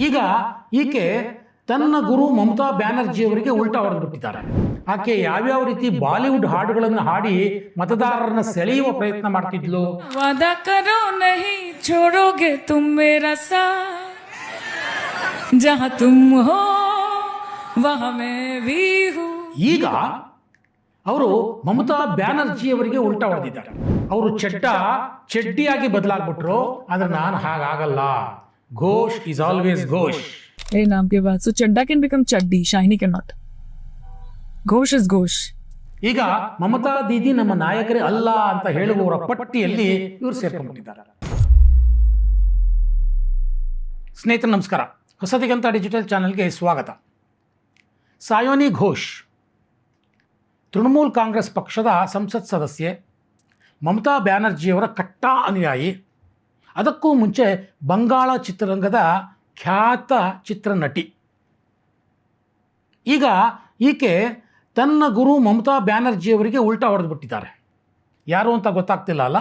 ಈಗ ಈಕೆ ತನ್ನ ಗುರು ಮಮತಾ ಬ್ಯಾನರ್ಜಿ ಅವರಿಗೆ ಉಲ್ಟಾ ಹೊಡೆದ್ಬಿಟ್ಟಿದ್ದಾರೆ. ಆಕೆ ಯಾವ್ಯಾವ ರೀತಿ ಬಾಲಿವುಡ್ ಹಾಡುಗಳನ್ನು ಹಾಡಿ ಮತದಾರರನ್ನ ಸೆಳೆಯುವ ಪ್ರಯತ್ನ ಮಾಡ್ತಿದ್ಲು. ವಾದಾ ಕರೋ ನಹಿ ಛೋಡೋಗೆ ತುಮ್ ಮೇರಾ ಸಾಥ್ ಜಹಾ ತುಮ್ ಹೋ ವಹಾ ಮೈ ಭೀ ಹೂ. ಈಗ ಅವರು ಮಮತಾ ಬ್ಯಾನರ್ಜಿ ಅವರಿಗೆ ಉಲ್ಟಾ ಹೊಡೆದಿದ್ದಾರೆ. ಅವರು ಚಡ್ಡಿಯಾಗಿ ಬದಲಾಗ್ಬಿಟ್ರು. ಆದ್ರೆ ನಾನು ಹಾಗಾಗಲ್ಲ. Ghosh is always Ghosh. ए नाम के बाद so चड्डा can become चड्डी, shiny cannot. Ghosh is ghosh. ಈಗ ಮಮತಾ ದೀದಿ ನಮ್ಮ ನಾಯಕರೇ ಅಲ್ಲ ಅಂತ ಹೇಳುವವರ ಪಟ್ಟಿಯಲ್ಲಿ ಇವರು ಸೇರ್ಕೊಂಡ್ಬಿಟ್ಟಿದ್ದಾರೆ. ಸ್ನೇಹಿತರೆ ನಮಸ್ಕಾರ, ಹೊಸದಿಗಂತ ಡಿಜಿಟಲ್ ಚಾನೆಲ್ಗೆ ಸ್ವಾಗತ. ಸಾಯೋನಿ ಘೋಷ್ ತೃಣಮೂಲ್ ಕಾಂಗ್ರೆಸ್ ಪಕ್ಷದ ಸಂಸತ್ ಸದಸ್ಯೆ, ಮಮತಾ ಬ್ಯಾನರ್ಜಿಯವರ ಕಟ್ಟಾ ಅನುಯಾಯಿ. ಅದಕ್ಕೂ ಮುಂಚೆ ಬಂಗಾಳ ಚಿತ್ರರಂಗದ ಖ್ಯಾತ ಚಿತ್ರನಟಿ. ಈಗ ಈಕೆ ತನ್ನ ಗುರು ಮಮತಾ ಬ್ಯಾನರ್ಜಿಯವರಿಗೆ ಉಲ್ಟಾ ಹೊಡೆದ್ಬಿಟ್ಟಿದ್ದಾರೆ. ಯಾರು ಅಂತ ಗೊತ್ತಾಗ್ತಿಲ್ಲ ಅಲ್ಲ?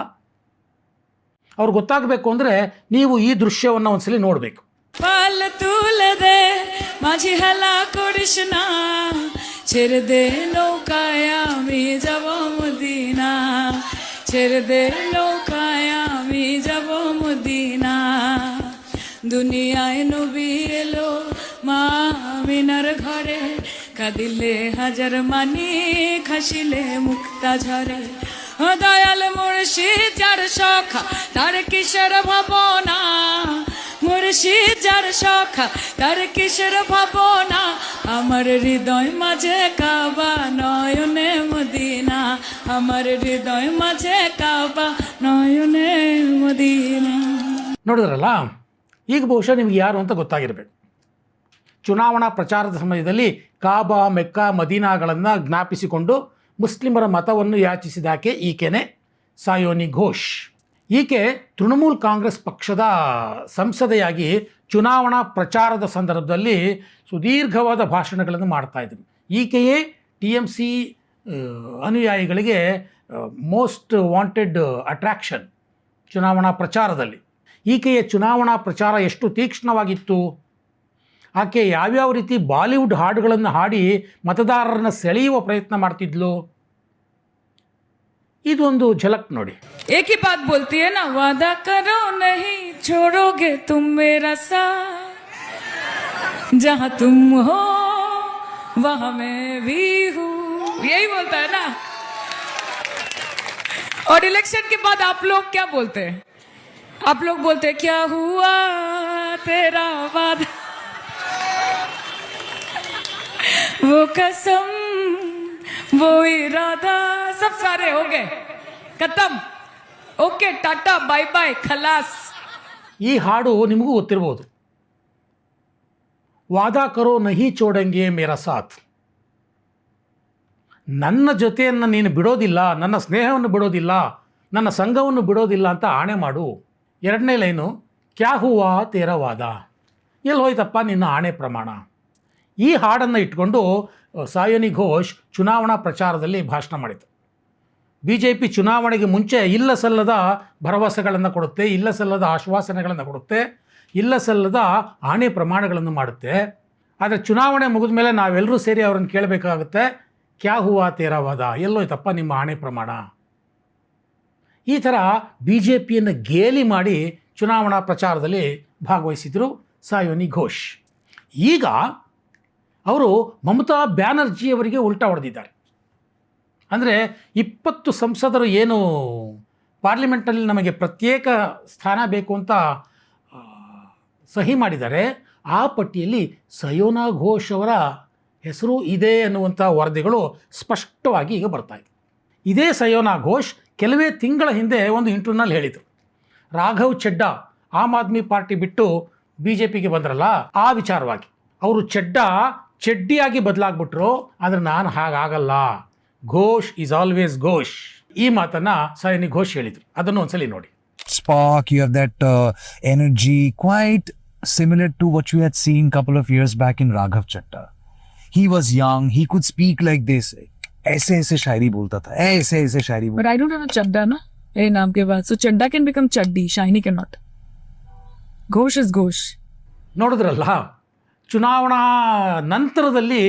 ಅವ್ರು ಗೊತ್ತಾಗಬೇಕು ಅಂದರೆ ನೀವು ಈ ದೃಶ್ಯವನ್ನು ಒಂದ್ಸಲಿ ನೋಡಬೇಕು. ಪಾಲತೂಲದೆ ಮಾঝি হেলা করিস না, ছেড়ে দে নৌকায় আমি যাব মদিনা, ছেড়ে দে নৌকায় আমি যাব মদিনা, দুনিয়ায় নবী এলো মা আমিনার ঘরে, কাঁদিলে হাজার মানি খাসিলে মুক্তা ঝরে, ও দয়াল মুর্শিদ যার সখা তার কিশোর ভাবনা, মুর্শিদ যার সখা তার কিশোর ভাবনা, আমার হৃদয় মাঝে কাবা নয়নে মদিনা, আমার হৃদয় মাঝে কাবা নয়নে মদিনা. ನೋಡಿದ್ರಲ್ಲ, ಈಗ ಬಹುಶಃ ನಿಮ್ಗೆ ಯಾರು ಅಂತ ಗೊತ್ತಾಗಿರಬೇಕು. ಚುನಾವಣಾ ಪ್ರಚಾರದ ಸಮಯದಲ್ಲಿ ಕಾಬಾ, ಮೆಕ್ಕಾ, ಮದೀನಾಗಳನ್ನು ಜ್ಞಾಪಿಸಿಕೊಂಡು ಮುಸ್ಲಿಮರ ಮತವನ್ನು ಯಾಚಿಸಿದಾಕೆ ಈಕೆನೆ ಸಾಯೋನಿ ಘೋಷ್. ಈಕೆ ತೃಣಮೂಲ್ ಕಾಂಗ್ರೆಸ್ ಪಕ್ಷದ ಸಂಸದೆಯಾಗಿ ಚುನಾವಣಾ ಪ್ರಚಾರದ ಸಂದರ್ಭದಲ್ಲಿ ಸುದೀರ್ಘವಾದ ಭಾಷಣಗಳನ್ನು ಮಾಡ್ತಾಯಿದ್ರು. ಈಕೆಯೇ TMC ಅನುಯಾಯಿಗಳಿಗೆ ಮೋಸ್ಟ್ ವಾಂಟೆಡ್ ಅಟ್ರಾಕ್ಷನ್ ಚುನಾವಣಾ ಪ್ರಚಾರದಲ್ಲಿ. ಈಕೆಯ ಚುನಾವಣಾ ಪ್ರಚಾರ ಎಷ್ಟು ತೀಕ್ಷ್ಣವಾಗಿತ್ತು. ಆಕೆ ಯಾವ್ಯಾವ ರೀತಿ ಬಾಲಿವುಡ್ ಹಾಡುಗಳನ್ನು ಹಾಡಿ ಮತದಾರರನ್ನ ಸೆಳೆಯುವ ಪ್ರಯತ್ನ ಮಾಡ್ತಿದ್ಲು. ಇದೊಂದು ಝಲಕ್ ನೋಡಿ. एक ही बात बोलती है ना, वादा करो नहीं छोड़ोगे तुम मेरा साथ, जहाँ तुम हो वहाँ मैं भी हूँ, यही बोलता है ना. और इलेक्शन के बाद आप लोग क्या बोलते हैं? आप लोग बोलते हैं क्या हुआ तेरा वादा, वो कसम वो इरादा, सब सारे हो गए, खत्म, ओके, टाटा बाय बाय, खलास. ಈ ಹಾಡು ನಿಮಗೂ ಗೊತ್ತಿರ್ಬೋದು. ವಾದಾ ಕರೋ ನಹಿ ಚೋಡಂಗೆ ಮೇರಾ ಸಾಥ್. ನನ್ನ ಜೊತೆಯನ್ನು ನೀನು ಬಿಡೋದಿಲ್ಲ, ನನ್ನ ಸ್ನೇಹವನ್ನು ಬಿಡೋದಿಲ್ಲ, ನನ್ನ ಸಂಘವನ್ನು ಬಿಡೋದಿಲ್ಲ ಅಂತ ಆಣೆ ಮಾಡು. ಎರಡನೇ ಲೈನು, ಕ್ಯಾ ಹುವಾ ತೇರಾ ವಾದ. ಎಲ್ಲಿ ಹೋಯ್ತಪ್ಪ ನಿನ್ನ ಆಣೆ ಪ್ರಮಾಣ. ಈ ಹಾಡನ್ನು ಇಟ್ಕೊಂಡು ಸಾಯೋನಿ ಘೋಷ್ ಚುನಾವಣಾ ಪ್ರಚಾರದಲ್ಲಿ ಭಾಷಣ ಮಾಡಿತು. BJP ಚುನಾವಣೆಗೆ ಮುಂಚೆ ಇಲ್ಲ ಸಲ್ಲದ ಭರವಸೆಗಳನ್ನು ಕೊಡುತ್ತೆ, ಇಲ್ಲ ಸಲ್ಲದ ಆಶ್ವಾಸನೆಗಳನ್ನು ಕೊಡುತ್ತೆ, ಇಲ್ಲ ಸಲ್ಲದ ಆಣೆ ಪ್ರಮಾಣಗಳನ್ನು ಮಾಡುತ್ತೆ. ಆದರೆ ಚುನಾವಣೆ ಮುಗಿದ ಮೇಲೆ ನಾವೆಲ್ಲರೂ ಸೇರಿ ಅವರನ್ನು ಕೇಳಬೇಕಾಗುತ್ತೆ, ಕ್ಯಾ ಹುವಾ ತೇರಾ ವಾದ, ಎಲ್ಲೋಯ್ತಪ್ಪ ನಿಮ್ಮ ಆಣೆ ಪ್ರಮಾಣ. ಈ ಥರ BJPಯನ್ನು ಗೇಲಿ ಮಾಡಿ ಚುನಾವಣಾ ಪ್ರಚಾರದಲ್ಲಿ ಭಾಗವಹಿಸಿದರು ಸಾಯೋನಿ ಘೋಷ್. ಈಗ ಅವರು ಮಮತಾ ಬ್ಯಾನರ್ಜಿಯವರಿಗೆ ಉಲ್ಟಾ ಹೊಡೆದಿದ್ದಾರೆ. ಅಂದರೆ 20 ಸಂಸದರು ಏನು ಪಾರ್ಲಿಮೆಂಟಲ್ಲಿ ನಮಗೆ ಪ್ರತ್ಯೇಕ ಸ್ಥಾನ ಬೇಕು ಅಂತ ಸಹಿ ಮಾಡಿದ್ದಾರೆ, ಆ ಪಟ್ಟಿಯಲ್ಲಿ ಸಯೋನಾ ಘೋಷ್ ಅವರ ಹೆಸರು ಇದೆ ಅನ್ನುವಂಥ ವರದಿಗಳು ಸ್ಪಷ್ಟವಾಗಿ ಈಗ ಬರ್ತಾಯಿದೆ. ಇದೇ ಸಯೋನಾ ಘೋಷ್ ಕೆಲವೇ ತಿಂಗಳ ಹಿಂದೆ ಒಂದು ಇಂಟರ್ವ್ಯೂನಲ್ಲಿ ಹೇಳಿದರು, ರಾಘವ್ ಚಡ್ಡಾ ಆಮ್ ಆದ್ಮಿ ಪಾರ್ಟಿ ಬಿಟ್ಟು BJPಗೆ ಬಂದ್ರಲ್ಲ, ಆ ವಿಚಾರವಾಗಿ ಅವರು ಚಡ್ಡಿಯಾಗಿ ಬದಲಾಗ್ಬಿಟ್ರು. ಆದರೆ ನಾನು ಹಾಗಾಗಲ್ಲ. Ghosh is always Ghosh. ಈ ಮಾತನ್ನು ಸಾಯೋನಿ ಘೋಷ್ ಹೇಳಿದರು. ಅದನ್ನು ಒಂದ್ಸಲಿ ನೋಡಿ. Spark, you have that energy quite similar to what you had seen couple of years back in Raghav Chaddha. He was young, he could speak like this. ऐसे ऐसे शायरी बोलता था, ऐसे ऐसे शायरी बोलता. But I don't have a चड्डा ना, ए नाम के बाद. So चड्डा can become चड्डी, shiny cannot. Ghosh is ghosh. ನೋಡಿದ್ರಲ್ಲ, ಚುನಾವಣಾ ನಂತರದಲ್ಲಿ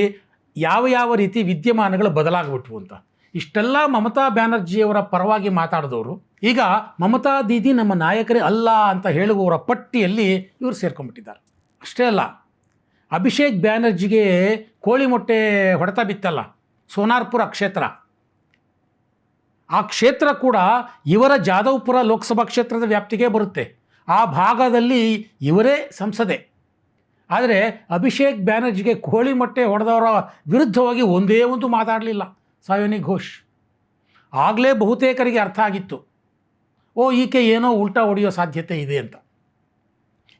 ಯಾವ ಯಾವ ರೀತಿ ವಿದ್ಯಮಾನಗಳು ಬದಲಾಗ್ಬಿಟ್ವು ಅಂತ. ಇಷ್ಟೆಲ್ಲ ಮಮತಾ ಬ್ಯಾನರ್ಜಿಯವರ ಪರವಾಗಿ ಮಾತಾಡಿದವರು ಈಗ ಮಮತಾ ದೀದಿ ನಮ್ಮ ನಾಯಕರೇ ಅಲ್ಲ ಅಂತ ಹೇಳುವವರ ಪಟ್ಟಿಯಲ್ಲಿ ಇವರು ಸೇರ್ಕೊಂಡ್ಬಿಟ್ಟಿದ್ದಾರೆ. ಅಷ್ಟೇ ಅಲ್ಲ, ಅಭಿಷೇಕ್ ಬ್ಯಾನರ್ಜಿಗೆ ಕೋಳಿ ಮೊಟ್ಟೆ ಹೊಡೆತ ಬಿತ್ತಲ್ಲ ಸೋನಾರ್ಪುರ ಕ್ಷೇತ್ರ, ಆ ಕ್ಷೇತ್ರ ಕೂಡ ಇವರ ಜಾದವ್ಪುರ ಲೋಕಸಭಾ ಕ್ಷೇತ್ರದ ವ್ಯಾಪ್ತಿಗೆ ಬರುತ್ತೆ. ಆ ಭಾಗದಲ್ಲಿ ಇವರೇ ಸಂಸದೆ. ಆದರೆ ಅಭಿಷೇಕ್ ಬ್ಯಾನರ್ಜಿಗೆ ಕೋಳಿ ಮೊಟ್ಟೆ ಹೊಡೆದವರ ವಿರುದ್ಧವಾಗಿ ಒಂದೇ ಒಂದು ಮಾತಾಡಲಿಲ್ಲ ಸಾಯೋನಿ ಘೋಷ್. ಆಗಲೇ ಬಹುತೇಕರಿಗೆ ಅರ್ಥ ಆಗಿತ್ತು, ಈಕೆ ಏನೋ ಉಲ್ಟಾ ಹೊಡೆಯೋ ಸಾಧ್ಯತೆ ಇದೆ ಅಂತ.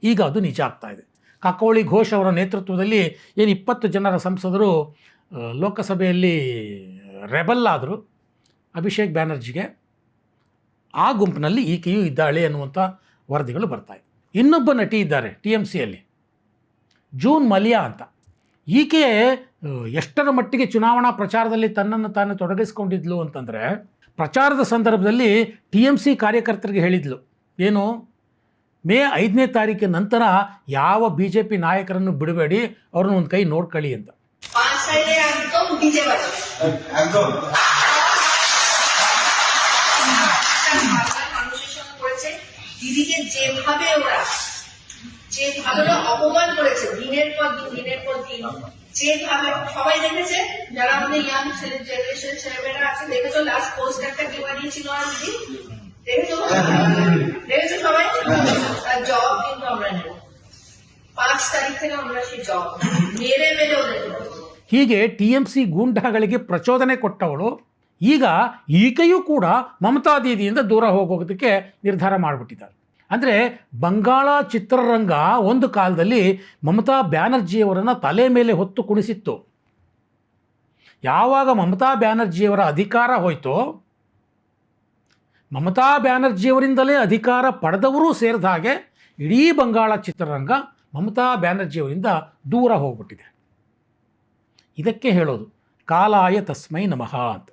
ಈಗ ಅದು ನಿಜ ಆಗ್ತಾ ಇದೆ. ಕಾಕೋಳಿ ಘೋಷ್ ಅವರ ನೇತೃತ್ವದಲ್ಲಿ 20 ಜನರ ಸಂಸದರು ಲೋಕಸಭೆಯಲ್ಲಿ ರೆಬಲ್ ಆದರು ಅಭಿಷೇಕ್ ಬ್ಯಾನರ್ಜಿಗೆ. ಆ ಗುಂಪಿನಲ್ಲಿ ಈಕೆಯೂ ಇದ್ದಾಳೆ ಅನ್ನುವಂಥ ವರದಿಗಳು ಬರ್ತಾಯಿದೆ. ಇನ್ನೊಬ್ಬ ನಟಿ ಇದ್ದಾರೆ TMCಯಲ್ಲಿ, ಜೂನ್ ಮಲಿಯಾ ಅಂತ. ಈಕೆ ಎಷ್ಟರ ಮಟ್ಟಿಗೆ ಚುನಾವಣಾ ಪ್ರಚಾರದಲ್ಲಿ ತನ್ನನ್ನು ತಾನು ತೊಡಗಿಸ್ಕೊಂಡಿದ್ಲು ಅಂತಂದರೆ, ಪ್ರಚಾರದ ಸಂದರ್ಭದಲ್ಲಿ TMC ಕಾರ್ಯಕರ್ತರಿಗೆ ಹೇಳಿದ್ಲು, ಏನು, ಮೇ 5ನೇ ತಾರೀಕಿನ ನಂತರ ಯಾವ BJP ನಾಯಕರನ್ನು ಬಿಡಬೇಡಿ, ಅವ್ರನ್ನ ಒಂದು ಕೈ ನೋಡ್ಕೊಳ್ಳಿ ಅಂತ. দিদিকে যেভাবে অপমান করেছে দিনের পর দিন, যেভাবে সবাই দেখেছে, যারা আমাদের ইয়াং জেনারেশন ছেলেমেয়েরা আছে, দেখেছো লাস্ট পোস্টারটা কে বানিয়েছিল আর দিদি, দেখেছো সবাই? তার জবাব কিন্তু আমরা নেব 5 তারিখ থেকে। আমরা সেই জবাব মেরে ওদের। ಹೀಗೆ TMC ಗೂಂಡಾಗಳಿಗೆ ಪ್ರಚೋದನೆ ಕೊಟ್ಟವಳು ಈಗ ಈಕೆಯೂ ಕೂಡ ಮಮತಾ ದೀದಿಯಿಂದ ದೂರ ಹೋಗೋದಕ್ಕೆ ನಿರ್ಧಾರ ಮಾಡಿಬಿಟ್ಟಿದ್ದಾರೆ. ಅಂದರೆ ಬಂಗಾಳ ಚಿತ್ರರಂಗ ಒಂದು ಕಾಲದಲ್ಲಿ ಮಮತಾ ಬ್ಯಾನರ್ಜಿಯವರನ್ನು ತಲೆ ಮೇಲೆ ಹೊತ್ತು ಕುಣಿಸಿತ್ತು. ಯಾವಾಗ ಮಮತಾ ಬ್ಯಾನರ್ಜಿಯವರ ಅಧಿಕಾರ ಹೋಯಿತೋ, ಮಮತಾ ಬ್ಯಾನರ್ಜಿಯವರಿಂದಲೇ ಅಧಿಕಾರ ಪಡೆದವರೂ ಸೇರಿದ ಹಾಗೆ ಇಡೀ ಬಂಗಾಳ ಚಿತ್ರರಂಗ ಮಮತಾ ಬ್ಯಾನರ್ಜಿಯವರಿಂದ ದೂರ ಹೋಗ್ಬಿಟ್ಟಿದೆ. ಇದಕ್ಕೆ ಹೇಳೋದು ಕಾಲಾಯ ತಸ್ಮೈ ನಮಃ ಅಂತ.